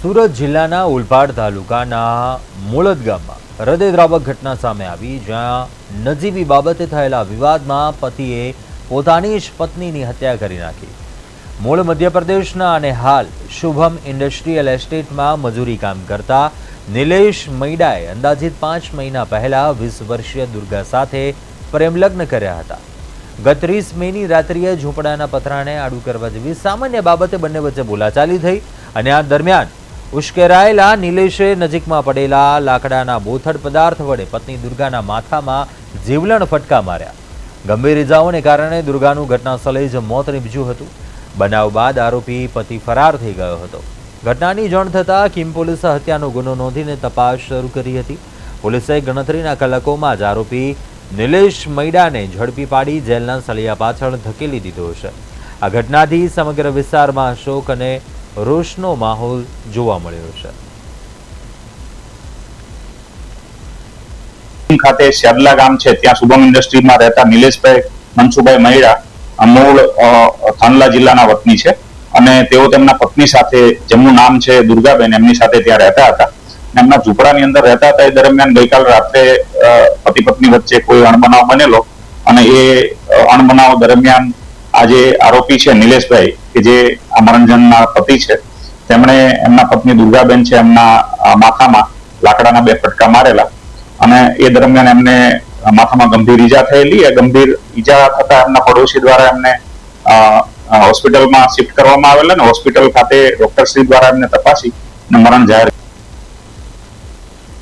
સુરત જિલ્લાના ઉલપાડ તાલુકાના મોળદ ગામમાં હૃદયદ્રાવક ઘટના સામે આવી, જ્યાં નજીવી બાબતે થયેલા વિવાદમાં પતિએ પોતાની જ પત્નીની હત્યા કરી નાખી। મૂળ મધ્યપ્રદેશના અને હાલ શુભમ ઇન્ડસ્ટ્રીયલ એસ્ટેટમાં મજૂરી કામ કરતા નિલેશ મૈડાએ અંદાજિત 5 મહિના પહેલા 20 વર્ષીય દુર્ગા સાથે પ્રેમલગ્ન કર્યા હતા। ગત 30 મેની રાત્રિએ ઝૂંપડાના પતરાને આડું કરવા જેવી સામાન્ય બાબતે બંને વચ્ચે બોલાચાલી થઈ અને આ દરમિયાન ઉશ્કેરાયેલા નિલેશે નજીકમાં પડેલા લાકડાના બોથડ પદાર્થ વડે પત્ની દુર્ગાના માથામાં જીવલેણ ફટકા માર્યા। ગંભીર ઇજાઓને કારણે દુર્ગાનું ઘટનાસ્થળે જ મોત નીપજ્યું હતું। બનાવ બાદ આરોપી પતિ ફરાર થઈ ગયો હતો। ઘટનાની જાણ થતાં કિમ પોલીસે હત્યાનો ગુનો નોંધીને તપાસ શરૂ કરી હતી। પોલીસે ગણતરીના કલાકોમાં જ આરોપી નિલેશ મૈડાને ઝડપી પાડી જેલના સળિયા પાછળ ધકેલી દીધો છે। આ ઘટનાથી સમગ્ર વિસ્તારમાં શોક અને રોષનો માહોલ જોવા મળ્યો છે। ખાતે શેરલા ગામ છે, ત્યાં શુભમ ઇન્ડસ્ટ્રીમાં રહેતા નિલેશભાઈ મનસુભાઈ મૈડા મૂળ થાનલા જિલ્લાના વતની છે અને તેઓ તેમના પત્ની સાથે, જેમનું નામ છે દુર્ગાબેન, એમની સાથે ત્યાં રહેતા હતા। એમના ઝૂંપડાની અંદર રહેતા હતા। એ દરમિયાન ગઈકાલ રાત્રે પતિ પત્ની વચ્ચે કોઈ અણબનાવ બનેલો અને એ અણબનાવ દરમિયાન આ જે આરોપી છે નિલેશભાઈ, કે જે આ મરણજનના પતિ છે, તેમણે એમના પત્ની દુર્ગાબેન છે એમના માથામાં લાકડાના 2 ફટકા મારેલા અને એ દરમિયાન એમને માથામાં ગંભીર ઈજા થયેલી। એ ગંભીર ઈજા થતા એમના પડોશી દ્વારા એમને હોસ્પિટલમાં શિફ્ટ કરવામાં આવેલા અને હોસ્પિટલ ખાતે ડોક્ટરશ્રી દ્વારા એમને તપાસી અને મરણ જાહેર